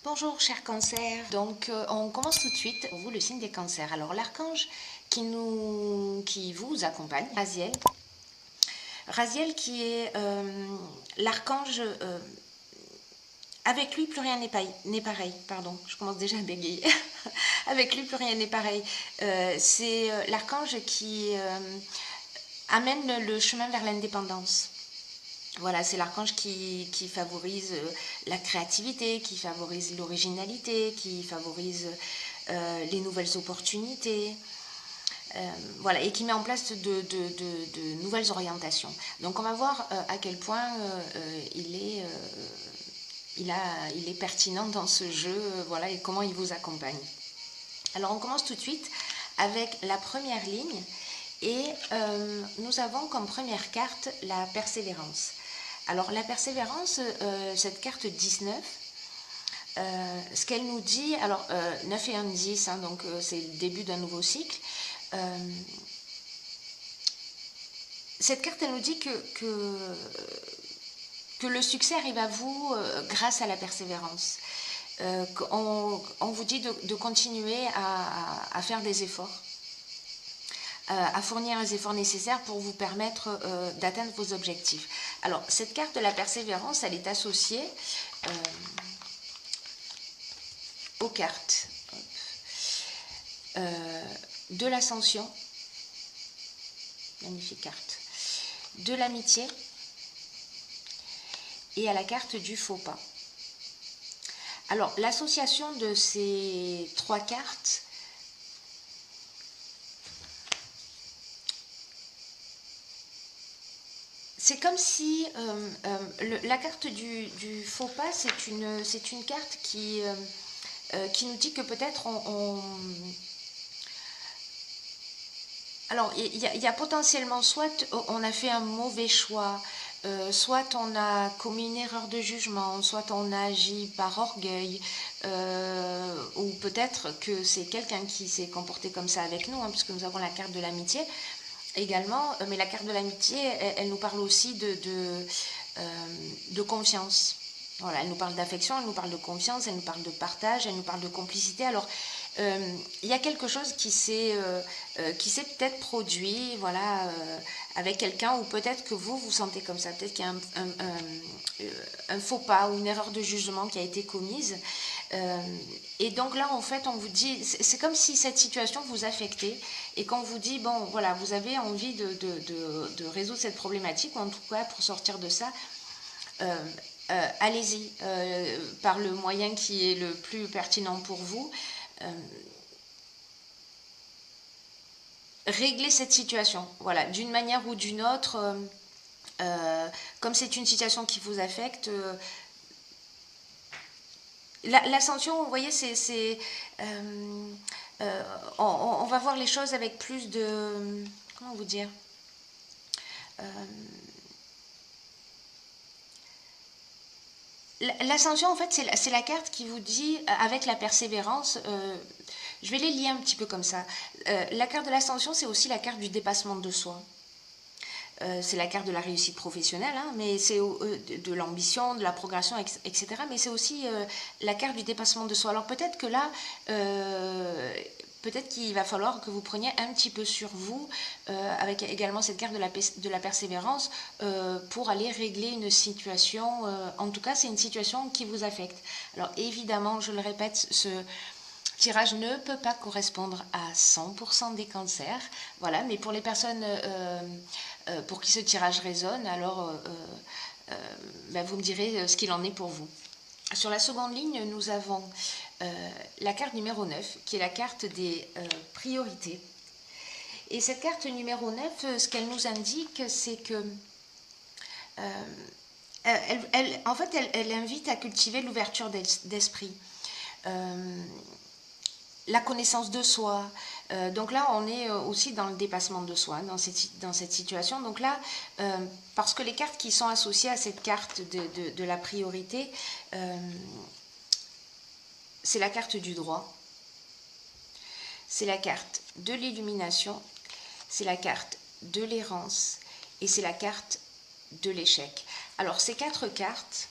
Bonjour chers cancers, donc on commence tout de suite pour vous le signe des cancers. Alors l'archange qui vous accompagne, Raziel qui est l'archange, avec lui plus rien n'est pareil, pardon, je commence déjà à bégayer, avec lui plus rien n'est pareil. C'est l'archange qui amène le chemin vers l'indépendance. Voilà, c'est l'archange qui favorise la créativité, qui favorise l'originalité, qui favorise les nouvelles opportunités, voilà, et qui met en place de nouvelles orientations. Donc on va voir à quel point il est pertinent dans ce jeu, voilà, et comment il vous accompagne. Alors on commence tout de suite avec la première ligne, et nous avons comme première carte la persévérance. Alors la persévérance, cette carte 19, ce qu'elle nous dit, alors 9 et 1, 10, hein, donc c'est le début d'un nouveau cycle. Cette carte, elle nous dit que le succès arrive à vous grâce à la persévérance. On vous dit de continuer à faire des efforts, à fournir les efforts nécessaires pour vous permettre d'atteindre vos objectifs. Alors, cette carte de la persévérance, elle est associée aux cartes de l'ascension, magnifique carte, de l'amitié et à la carte du faux pas. Alors, l'association de ces trois cartes c'est comme si la carte du faux pas, c'est une carte qui nous dit que peut-être alors il y a potentiellement soit on a fait un mauvais choix, soit on a commis une erreur de jugement, soit on a agi par orgueil, ou peut-être que c'est quelqu'un qui s'est comporté comme ça avec nous, hein, puisque nous avons la carte de l'amitié également, mais la carte de l'amitié, elle nous parle aussi de confiance. Voilà, elle nous parle d'affection, elle nous parle de confiance, elle nous parle de partage, elle nous parle de complicité. Alors, il y a quelque chose qui s'est peut-être produit, voilà, avec quelqu'un, ou peut-être que vous sentez comme ça, peut-être qu'il y a un faux pas ou une erreur de jugement qui a été commise. Et donc là, en fait, on vous dit, c'est comme si cette situation vous affectait et qu'on vous dit, bon, voilà, vous avez envie de résoudre cette problématique, ou en tout cas, pour sortir de ça, allez-y, par le moyen qui est le plus pertinent pour vous. Régler cette situation, voilà, d'une manière ou d'une autre, comme c'est une situation qui vous affecte, l'ascension, vous voyez, on va voir les choses avec plus de, comment vous dire, l'ascension, en fait, c'est la carte qui vous dit, avec la persévérance, je vais les lier un petit peu comme ça. La carte de l'ascension, c'est aussi la carte du dépassement de soi. C'est la carte de la réussite professionnelle, hein, mais c'est de l'ambition, de la progression, etc. Mais c'est aussi la carte du dépassement de soi. Alors peut-être que là, peut-être qu'il va falloir que vous preniez un petit peu sur vous, avec également cette carte de la persévérance, pour aller régler une situation. En tout cas, c'est une situation qui vous affecte. Alors évidemment, je le répète, ce tirage ne peut pas correspondre à 100% des cancers, voilà, mais pour les personnes pour qui ce tirage résonne, alors ben vous me direz ce qu'il en est pour vous. Sur la seconde ligne, nous avons la carte numéro 9, qui est la carte des priorités. Et cette carte numéro 9, ce qu'elle nous indique, c'est que en fait, elle invite à cultiver l'ouverture d'esprit. La connaissance de soi. Donc là, on est aussi dans le dépassement de soi, dans cette situation. Donc là, parce que les cartes qui sont associées à cette carte de la priorité, c'est la carte du droit, c'est la carte de l'illumination, c'est la carte de l'errance et c'est la carte de l'échec. Alors ces quatre cartes,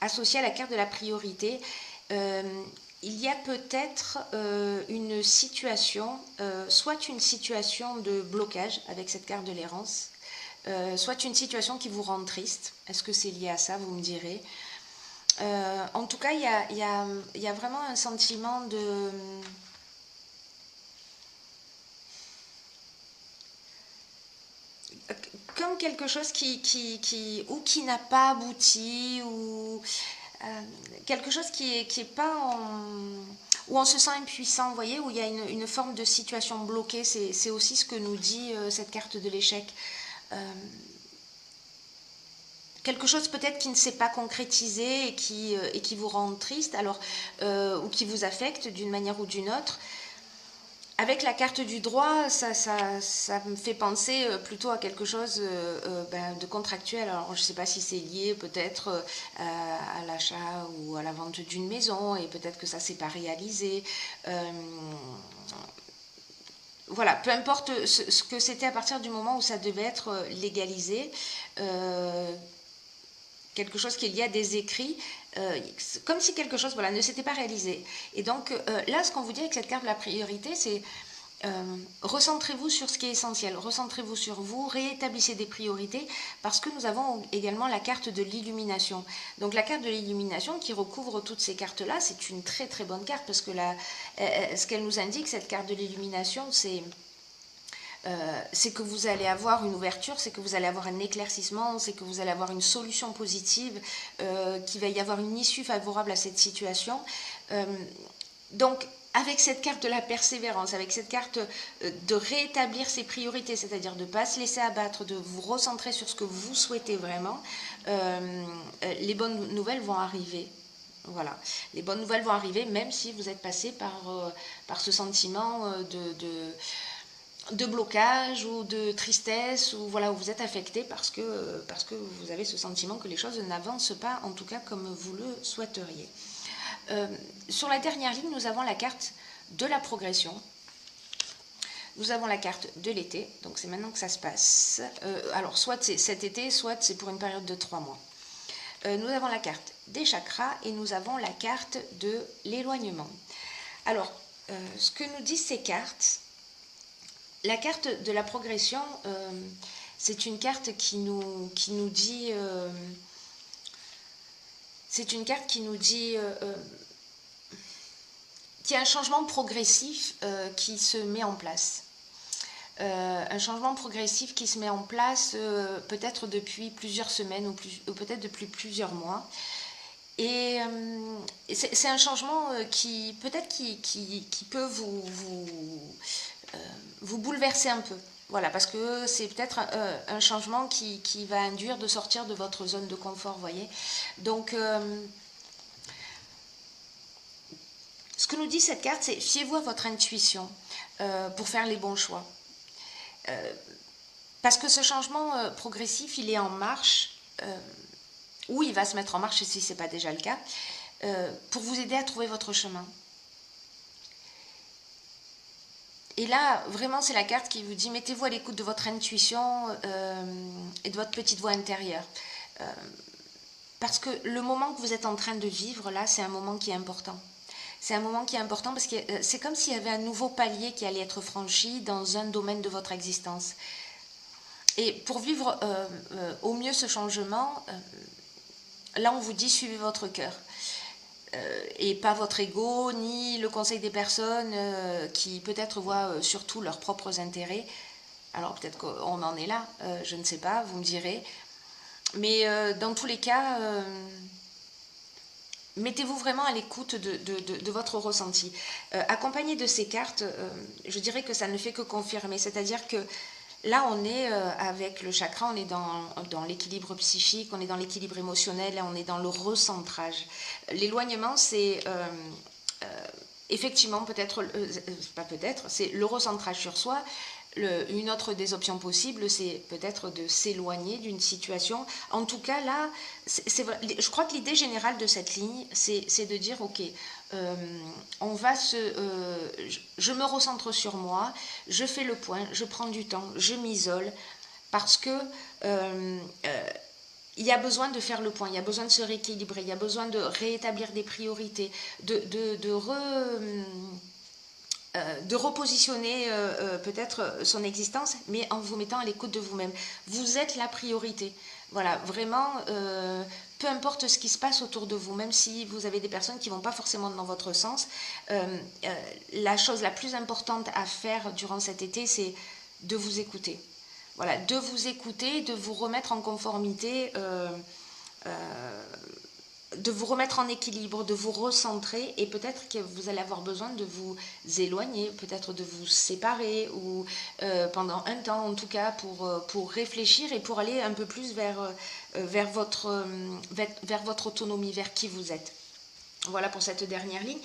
associé à la carte de la priorité, il y a peut-être une situation, soit une situation de blocage avec cette carte de l'errance, soit une situation qui vous rend triste. Est-ce que c'est lié à ça, vous me direz. En tout cas, il y a vraiment un sentiment de... comme quelque chose qui n'a pas abouti, ou quelque chose qui est pas où on se sent impuissant, vous voyez, où il y a une forme de situation bloquée. C'est aussi ce que nous dit cette carte de l'échec. Quelque chose peut-être qui ne s'est pas concrétisé et qui vous rend triste, alors, ou qui vous affecte d'une manière ou d'une autre. Avec la carte du droit, ça me fait penser plutôt à quelque chose de contractuel. Alors, je ne sais pas si c'est lié peut-être à l'achat ou à la vente d'une maison, et peut-être que ça ne s'est pas réalisé. Voilà, peu importe ce que c'était à partir du moment où ça devait être légalisé. Quelque chose qui est lié à des écrits, comme si quelque chose ne s'était pas réalisé. Et donc là, ce qu'on vous dit avec cette carte de la priorité, c'est recentrez-vous sur ce qui est essentiel, recentrez-vous sur vous, réétablissez des priorités, parce que nous avons également la carte de l'illumination. Donc la carte de l'illumination qui recouvre toutes ces cartes-là, c'est une très très bonne carte, parce que ce qu'elle nous indique, cette carte de l'illumination, c'est que vous allez avoir une ouverture, c'est que vous allez avoir un éclaircissement, c'est que vous allez avoir une solution positive, qu'il va y avoir une issue favorable à cette situation. Donc, avec cette carte de la persévérance, avec cette carte de rétablir ses priorités, c'est-à-dire de ne pas se laisser abattre, de vous recentrer sur ce que vous souhaitez vraiment, les bonnes nouvelles vont arriver. Voilà, les bonnes nouvelles vont arriver, même si vous êtes passé par ce sentiment de blocage ou de tristesse, ou voilà, où vous êtes affecté parce que vous avez ce sentiment que les choses n'avancent pas, en tout cas comme vous le souhaiteriez. Sur la dernière ligne, nous avons la carte de la progression. Nous avons la carte de l'été, donc c'est maintenant que ça se passe. Alors, soit c'est cet été, soit c'est pour une période de 3 mois. Nous avons la carte des chakras et nous avons la carte de l'éloignement. Alors, ce que nous disent ces cartes, la carte de la progression, c'est une carte qui nous dit... c'est une carte qui nous dit qu'il y a un changement progressif qui se met en place. Un changement progressif qui se met en place peut-être depuis plusieurs semaines ou peut-être depuis plusieurs mois. Et c'est un changement qui peut-être qui peut vous bouleverser un peu. Voilà, parce que c'est peut-être un changement qui va induire de sortir de votre zone de confort, vous voyez. Donc, ce que nous dit cette carte, c'est fiez-vous à votre intuition pour faire les bons choix. Parce que ce changement progressif, il est en marche, ou il va se mettre en marche si ce n'est pas déjà le cas, pour vous aider à trouver votre chemin. Et là, vraiment, c'est la carte qui vous dit, mettez-vous à l'écoute de votre intuition et de votre petite voix intérieure. Parce que le moment que vous êtes en train de vivre, là, c'est un moment qui est important. C'est un moment qui est important parce que c'est comme s'il y avait un nouveau palier qui allait être franchi dans un domaine de votre existence. Et pour vivre au mieux ce changement, là, on vous dit, suivez votre cœur. Et pas votre ego, ni le conseil des personnes qui peut-être voient surtout leurs propres intérêts. Alors peut-être qu'on en est là, je ne sais pas, vous me direz. Mais dans tous les cas, mettez-vous vraiment à l'écoute de votre ressenti. Accompagné de ces cartes, je dirais que ça ne fait que confirmer. C'est-à-dire que là, on est avec le chakra, on est dans l'équilibre psychique, on est dans l'équilibre émotionnel, on est dans le recentrage. L'éloignement, c'est effectivement c'est le recentrage sur soi. Une autre des options possibles, c'est peut-être de s'éloigner d'une situation. En tout cas, là, je crois que l'idée générale de cette ligne, c'est de dire, ok, je me recentre sur moi, je fais le point, je prends du temps, je m'isole, parce que il y a besoin de faire le point, il y a besoin de se rééquilibrer, il y a besoin de réétablir des priorités, de repositionner peut-être son existence, mais en vous mettant à l'écoute de vous-même. Vous êtes la priorité. Voilà, vraiment, peu importe ce qui se passe autour de vous, même si vous avez des personnes qui ne vont pas forcément dans votre sens, la chose la plus importante à faire durant cet été, c'est de vous écouter. Voilà, de vous écouter, de vous remettre en conformité, de vous remettre en équilibre, de vous recentrer, et peut-être que vous allez avoir besoin de vous éloigner, peut-être de vous séparer, ou pendant un temps en tout cas, pour réfléchir et pour aller un peu plus vers votre autonomie, vers qui vous êtes. Voilà pour cette dernière ligne.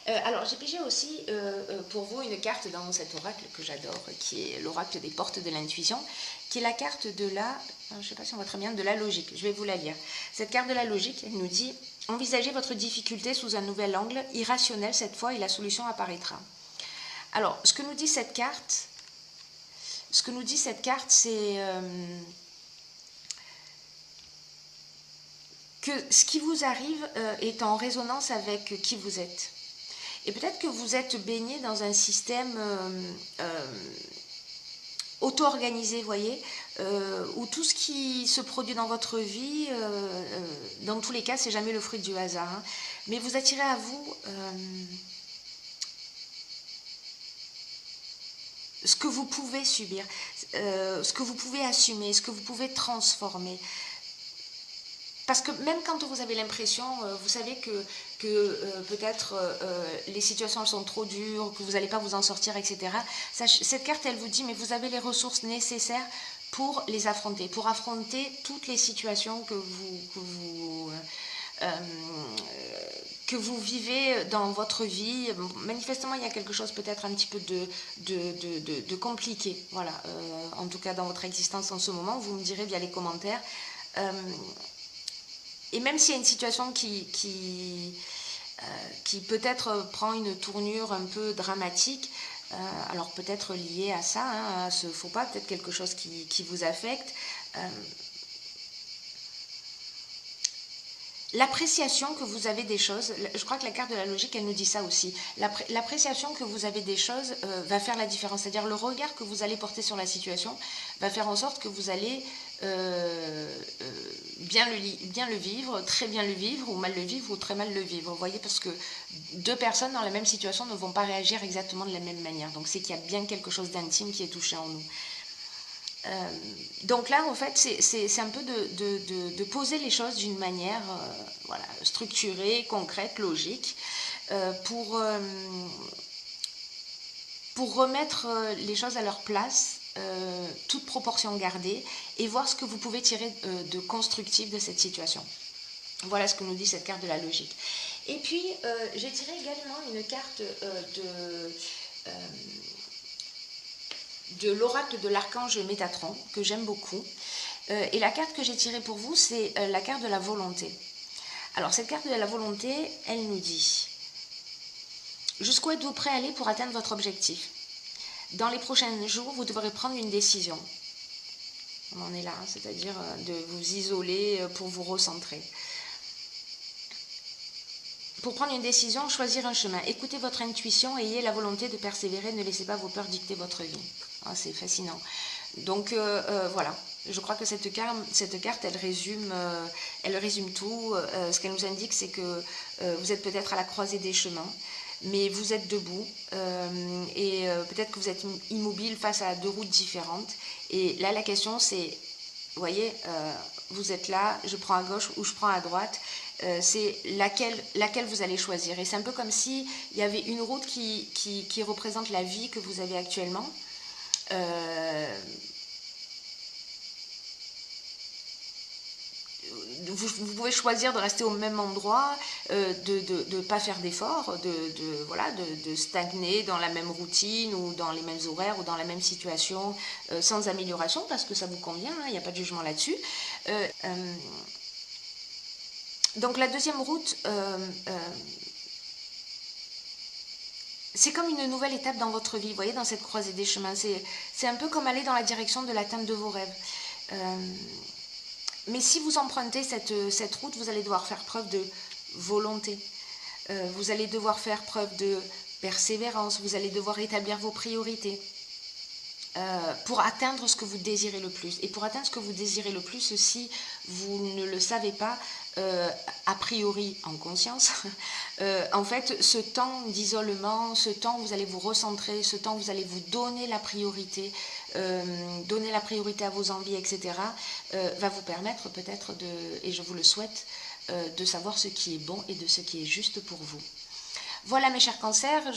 Alors j'ai pigé aussi pour vous une carte dans cet oracle que j'adore, qui est l'oracle des portes de l'intuition, qui est la carte de la, je ne sais pas si on voit très bien, de la logique. Je vais vous la lire. Cette carte de la logique, elle nous dit « Envisagez votre difficulté sous un nouvel angle, irrationnel cette fois, et la solution apparaîtra. » Alors, ce que nous dit cette carte, c'est que ce qui vous arrive est en résonance avec qui vous êtes. Et peut-être que vous êtes baigné dans un système auto-organisé, vous voyez, où tout ce qui se produit dans votre vie, dans tous les cas, c'est jamais le fruit du hasard. Hein, mais vous attirez à vous ce que vous pouvez subir, ce que vous pouvez assumer, ce que vous pouvez transformer. Parce que même quand vous avez l'impression, vous savez que peut-être les situations sont trop dures, que vous n'allez pas vous en sortir, etc. Cette carte, elle vous dit, mais vous avez les ressources nécessaires pour les affronter, pour affronter toutes les situations que vous vivez dans votre vie. Manifestement, il y a quelque chose peut-être un petit peu de compliqué, voilà, en tout cas dans votre existence en ce moment. Vous me direz via les commentaires. Et même s'il y a une situation qui peut-être prend une tournure un peu dramatique, alors peut-être liée à ça, hein, à ce faux pas, peut-être quelque chose qui vous affecte, l'appréciation que vous avez des choses, je crois que la carte de la logique, elle nous dit ça aussi, l'appréciation que vous avez des choses va faire la différence, c'est-à-dire le regard que vous allez porter sur la situation va faire en sorte que vous allez bien le vivre, très bien le vivre, ou mal le vivre, ou très mal le vivre. Vous voyez, parce que deux personnes dans la même situation ne vont pas réagir exactement de la même manière. Donc c'est qu'il y a bien quelque chose d'intime qui est touché en nous. Donc là, en fait, c'est un peu de poser les choses d'une manière voilà, structurée, concrète, logique, pour remettre les choses à leur place, toute proportion gardée, et voir ce que vous pouvez tirer de constructif de cette situation. Voilà ce que nous dit cette carte de la logique. Et puis, j'ai tiré également une carte de l'oracle de l'archange Métatron, que j'aime beaucoup. Et la carte que j'ai tirée pour vous, c'est la carte de la volonté. Alors, cette carte de la volonté, elle nous dit « Jusqu'où êtes-vous prêt à aller pour atteindre votre objectif ? Dans les prochains jours, vous devrez prendre une décision. » On en est là, hein, c'est-à-dire de vous isoler pour vous recentrer. Pour prendre une décision, choisir un chemin. Écoutez votre intuition et ayez la volonté de persévérer. Ne laissez pas vos peurs dicter votre vie. Ah, c'est fascinant. Donc voilà, je crois que cette carte, elle résume tout. Ce qu'elle nous indique, c'est que vous êtes peut-être à la croisée des chemins, mais vous êtes debout et peut-être que vous êtes immobile face à deux routes différentes. Et là, la question, c'est, vous voyez, vous êtes là, je prends à gauche ou je prends à droite. C'est laquelle vous allez choisir. Et c'est un peu comme s'il y avait une route qui représente la vie que vous avez actuellement. Vous pouvez choisir de rester au même endroit, de ne pas faire d'efforts, de stagner dans la même routine ou dans les mêmes horaires ou dans la même situation sans amélioration parce que ça vous convient, il n'y a pas de jugement là-dessus. Donc la deuxième route, c'est comme une nouvelle étape dans votre vie, vous voyez, dans cette croisée des chemins. C'est un peu comme aller dans la direction de l'atteinte de vos rêves. Mais si vous empruntez cette route, vous allez devoir faire preuve de volonté. Vous allez devoir faire preuve de persévérance. Vous allez devoir établir vos priorités pour atteindre ce que vous désirez le plus. Et pour atteindre ce que vous désirez le plus, si vous ne le savez pas, a priori en conscience, en fait, ce temps d'isolement, ce temps où vous allez vous recentrer, ce temps où vous allez vous donner la priorité à vos envies, etc., va vous permettre peut-être et je vous le souhaite, de savoir ce qui est bon et de ce qui est juste pour vous. Voilà mes chers cancers,